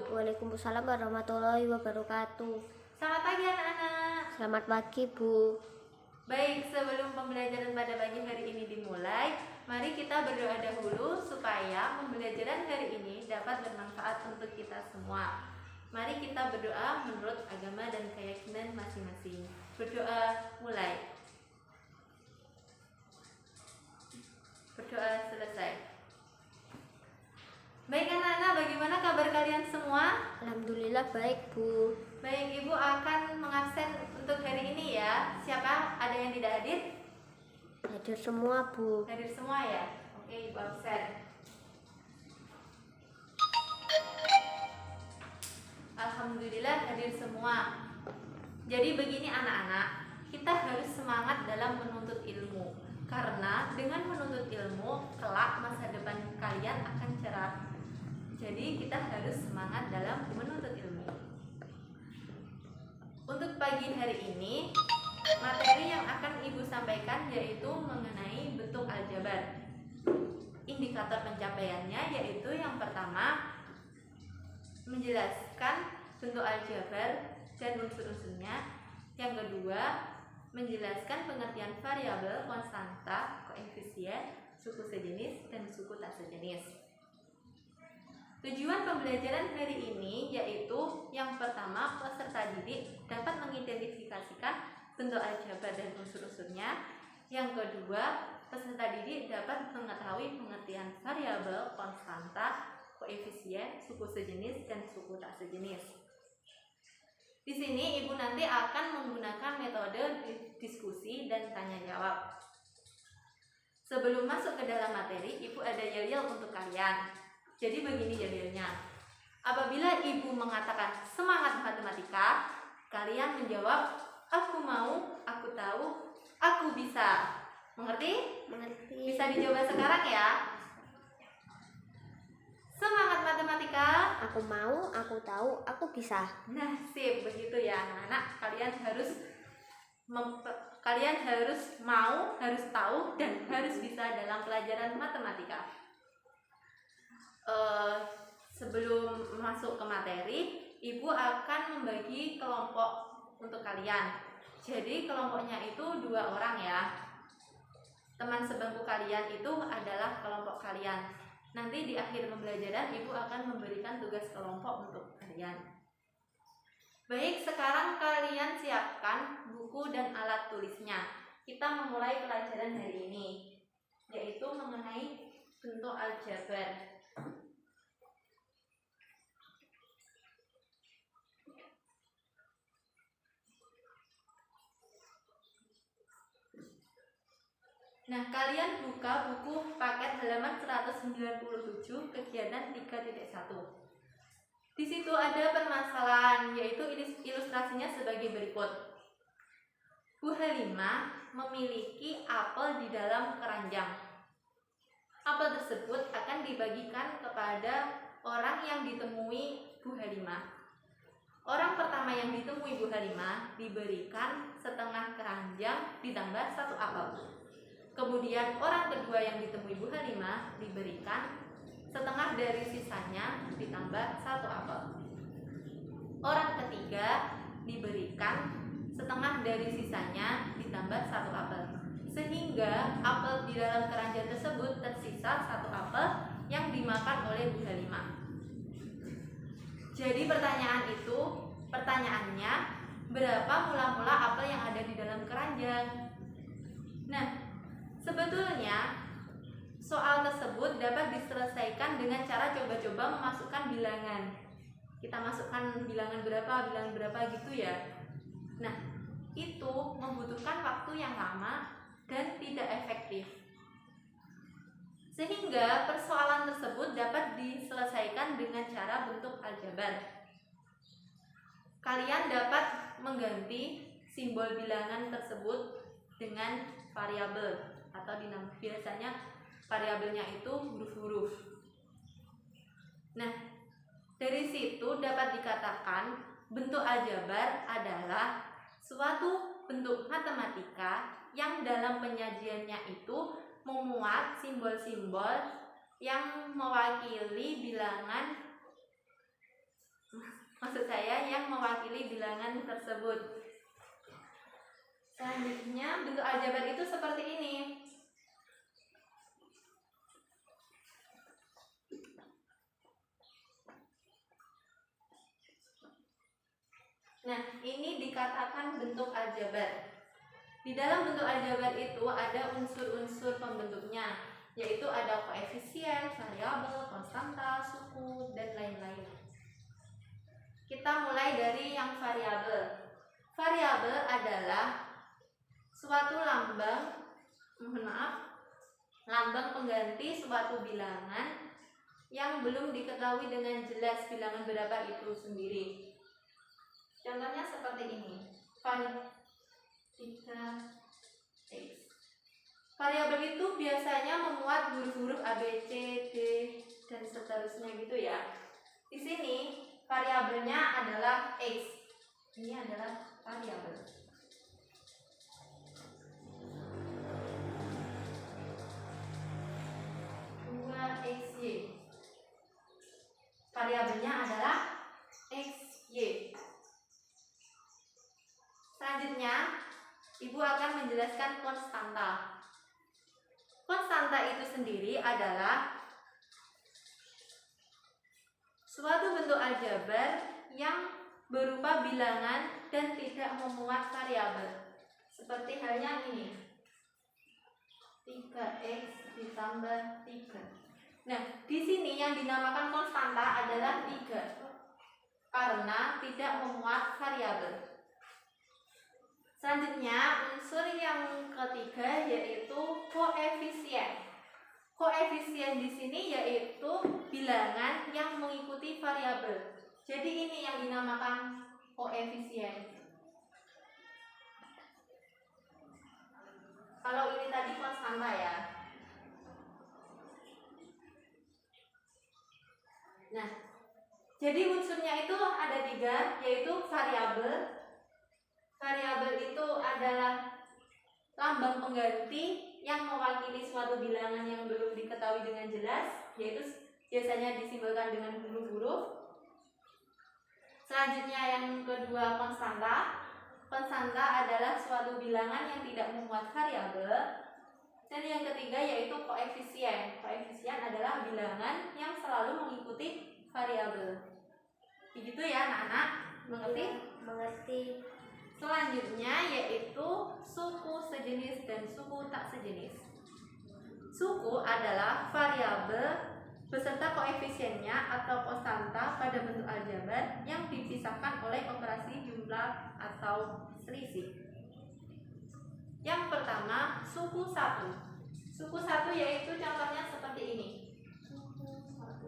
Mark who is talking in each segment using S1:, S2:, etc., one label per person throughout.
S1: Waalaikumsalam warahmatullahi wabarakatuh.
S2: Selamat pagi anak-anak.
S1: Selamat pagi, Bu.
S2: Baik, sebelum pembelajaran pada pagi hari ini dimulai, mari kita berdoa dahulu supaya pembelajaran hari ini dapat bermanfaat untuk kita semua. Mari kita berdoa menurut agama dan keyakinan masing-masing. Berdoa mulai. Berdoa selesai. Baik anak-anak, bagaimana kabar kalian semua?
S1: Alhamdulillah baik, Bu.
S2: Baik, Ibu akan mengabsen untuk hari ini ya. Siapa? Ada yang tidak hadir?
S1: Hadir semua, Bu.
S2: Hadir semua ya? Oke, Ibu absen. Alhamdulillah hadir semua. Jadi begini anak-anak, kita harus semangat dalam menuntut ilmu. Karena dengan menuntut ilmu, kelak masa depan kalian akan cerah. Jadi kita harus semangat dalam menuntut ilmu. Untuk pagi hari ini, materi yang akan Ibu sampaikan yaitu mengenai bentuk aljabar. Indikator pencapaiannya yaitu yang pertama, menjelaskan bentuk aljabar dan unsur-unsurnya. Yang kedua, menjelaskan pengertian variabel, konstanta, koefisien, suku sejenis, dan suku tak sejenis. Tujuan pembelajaran hari ini yaitu yang pertama, peserta didik dapat mengidentifikasikan bentuk aljabar dan unsur-unsurnya. Yang kedua, peserta didik dapat mengetahui pengertian variabel, konstanta, koefisien, suku sejenis, dan suku tak sejenis. Di sini Ibu nanti akan menggunakan metode diskusi dan tanya jawab. Sebelum masuk ke dalam materi, Ibu ada yel-yel untuk kalian. Jadi begini yel-yelnya. Apabila Ibu mengatakan semangat matematika, kalian menjawab aku mau, aku tahu, aku bisa. Mengerti?
S1: Mengerti.
S2: Bisa dicoba sekarang ya. Semangat matematika.
S1: Aku mau, aku tahu, aku bisa.
S2: Nah, sip, begitu ya anak-anak. Kalian harus mau, harus tahu, dan harus bisa dalam pelajaran matematika. Sebelum masuk ke materi, Ibu akan membagi kelompok untuk kalian. Jadi kelompoknya itu 2 orang ya. Teman sebangku kalian itu adalah kelompok kalian. Nanti di akhir pembelajaran Ibu akan memberikan tugas kelompok untuk kalian. Baik, sekarang kalian siapkan buku dan alat tulisnya. Kita memulai pelajaran hari ini, yaitu mengenai bentuk aljabar. Nah, kalian buka buku paket halaman 197 kegiatan 3.1. Di situ ada permasalahan, yaitu ilustrasinya sebagai berikut. Bu Halimah memiliki apel di dalam keranjang. Apel tersebut akan dibagikan kepada orang yang ditemui Bu Halimah. Orang pertama yang ditemui Bu Halimah diberikan setengah keranjang ditambah 1 apel. Kemudian orang kedua yang ditemui Bu Halimah diberikan setengah dari sisanya ditambah 1 apel. Orang ketiga diberikan setengah dari sisanya ditambah 1 apel. Sehingga apel di dalam keranjang tersebut tersisa 1 apel yang dimakan oleh Bu Halimah. Jadi pertanyaannya, berapa mula-mula apel yang ada di dalam keranjang? Nah, sebetulnya soal tersebut dapat diselesaikan dengan cara coba-coba memasukkan bilangan. Kita masukkan bilangan berapa gitu ya. Nah, itu membutuhkan waktu yang lama dan tidak efektif. Sehingga persoalan tersebut dapat diselesaikan dengan cara bentuk aljabar. Kalian dapat mengganti simbol bilangan tersebut dengan variabel atau biasanya variabelnya itu huruf-huruf. Nah, dari situ dapat dikatakan bentuk aljabar adalah suatu bentuk matematika yang dalam penyajiannya itu memuat simbol-simbol yang mewakili bilangan Maksud saya yang mewakili bilangan tersebut. Selanjutnya bentuk aljabar itu seperti ini. Nah, ini dikatakan bentuk aljabar. Di dalam bentuk aljabar itu ada unsur-unsur pembentuknya, yaitu ada koefisien, variabel, konstanta, suku, dan lain-lain. Kita mulai dari yang variabel. Variabel adalah suatu lambang pengganti suatu bilangan yang belum diketahui dengan jelas bilangan berapa itu sendiri. Contohnya seperti ini. 3x. Variabel itu biasanya memuat huruf-huruf A, B, C, D, dan seterusnya gitu ya. Di sini variabelnya adalah x. Ini adalah variabel. XY. Variabelnya adalah XY. Selanjutnya, Ibu akan menjelaskan konstanta. Konstanta itu sendiri adalah suatu bentuk aljabar yang berupa bilangan dan tidak memuat variabel. Seperti halnya ini. 3x ditambah 3. Nah, di sini yang dinamakan konstanta adalah 3 karena tidak memuat variabel. Selanjutnya, unsur yang ketiga yaitu koefisien. Koefisien di sini yaitu bilangan yang mengikuti variabel. Jadi ini yang dinamakan koefisien. Kalau ini tadi konstanta ya. Nah, jadi unsurnya itu ada 3, yaitu variabel. Variabel itu adalah lambang pengganti yang mewakili suatu bilangan yang belum diketahui dengan jelas, yaitu biasanya disimbolkan dengan huruf-huruf. Selanjutnya yang kedua konstanta. Konstanta adalah suatu bilangan yang tidak memuat variabel. Dan yang ketiga yaitu koefisien. Koefisien adalah bilangan yang selalu mengikuti variabel. Begitu ya anak-anak? Mengerti?
S1: Mengerti.
S2: Selanjutnya yaitu suku sejenis dan suku tak sejenis. Suku adalah variabel beserta koefisiennya atau konstanta pada bentuk aljabar yang dipisahkan oleh operasi jumlah atau selisih. Yang pertama, suku 1. Suku 1 yaitu contohnya seperti ini. Suku 1.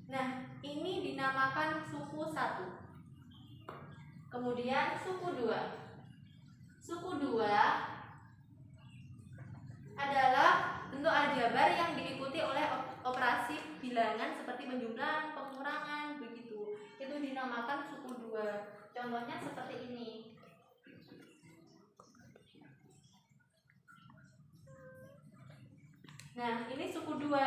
S2: Nah, ini dinamakan suku 1. Kemudian suku 2. Suku 2 adalah bentuk aljabar yang diikuti oleh operasi bilangan seperti penjumlahan, pengurangan, begitu. Itu dinamakan suku 2. Contohnya seperti ini. Nah, ini suku 2.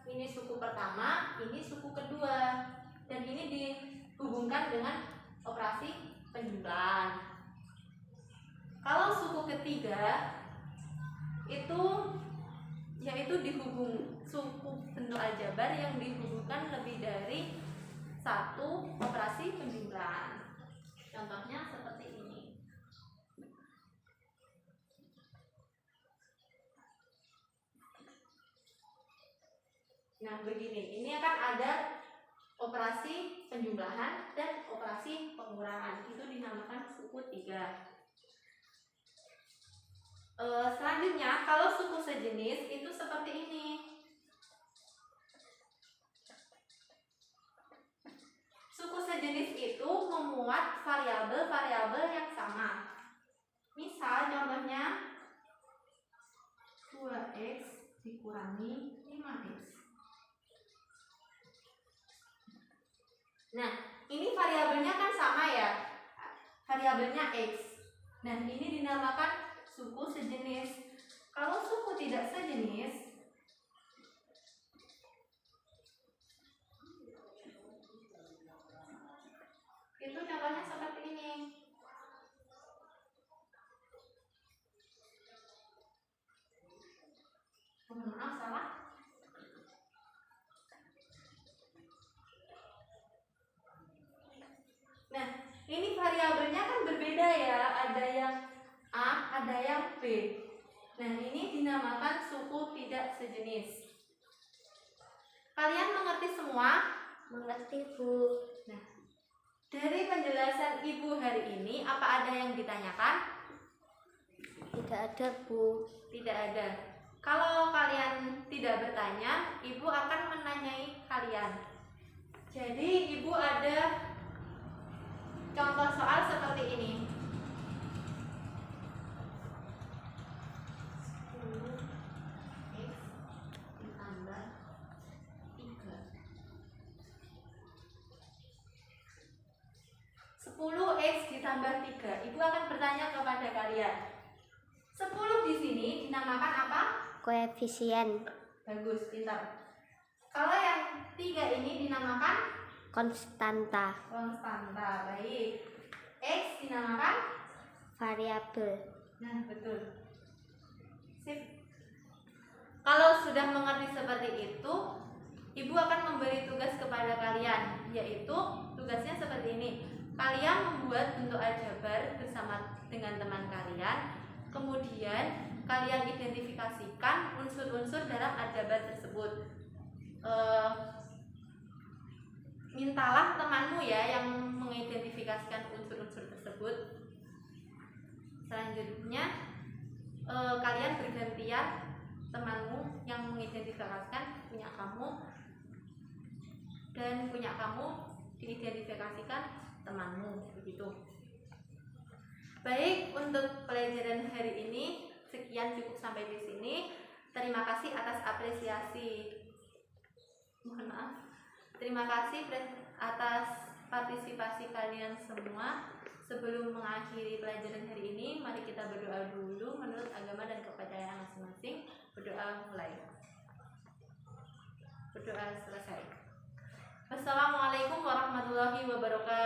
S2: Ini suku pertama, ini suku kedua. Dan ini dihubungkan dengan operasi penjumlahan. Kalau suku ketiga itu yaitu dihubung suku bentuk aljabar yang dihubungkan lebih dari satu operasi penjumlahan. Contohnya seperti ini. Nah, begini. Ini akan ada operasi penjumlahan dan operasi pengurangan. Itu dinamakan suku 3. Selanjutnya, kalau suku sejenis itu seperti ini. Suku sejenis itu memuat variabel-variabel yang sama. Misal contohnya 2x dikurangi 5x. Nah, ini variabelnya kan sama ya. Variabelnya x. Nah, ini dinamakan suku sejenis. Kalau suku tidak sejenis, itu contohnya seperti ini. Mohon maaf, salah. Nah, ini variabelnya kan berbeda ya. Ada yang A, ada yang B. Nah, ini dinamakan suku tidak sejenis. Kalian mengerti semua?
S1: Mengerti, Bu.
S2: Nah, dari penjelasan Ibu hari ini, apa ada yang ditanyakan?
S1: Tidak ada, Bu.
S2: Tidak ada. Kalau kalian tidak bertanya, Ibu akan menanyai kalian. Jadi, Ibu ada contoh soal seperti ini. 10x ditambah 3. 10x ditambah 3. Ibu akan bertanya kepada kalian. 10 di sini dinamakan apa?
S1: Koefisien.
S2: Bagus, pintar. Kalau yang 3 ini dinamakan
S1: Konstanta.
S2: konstanta. Baik. X dinamakan?
S1: Variabel.
S2: Nah, betul. Sip. Kalau sudah mengerti seperti itu, Ibu akan memberi tugas kepada kalian, yaitu tugasnya seperti ini. Kalian membuat bentuk aljabar bersama dengan teman kalian. Kemudian kalian identifikasikan unsur-unsur dalam aljabar tersebut. Mintalah temanmu ya yang mengidentifikasikan unsur-unsur tersebut. Selanjutnya kalian bergantian, temanmu yang mengidentifikasikan punya kamu dan punya kamu diidentifikasikan temanmu, begitu. Baik, untuk pelajaran hari ini sekian, cukup sampai di sini. Terima kasih atas apresiasi. Mohon maaf. Terima kasih atas partisipasi kalian semua. Sebelum mengakhiri pelajaran hari ini, mari kita berdoa dulu menurut agama dan kepercayaan masing-masing. Berdoa mulai. Berdoa selesai. Wassalamualaikum warahmatullahi wabarakatuh.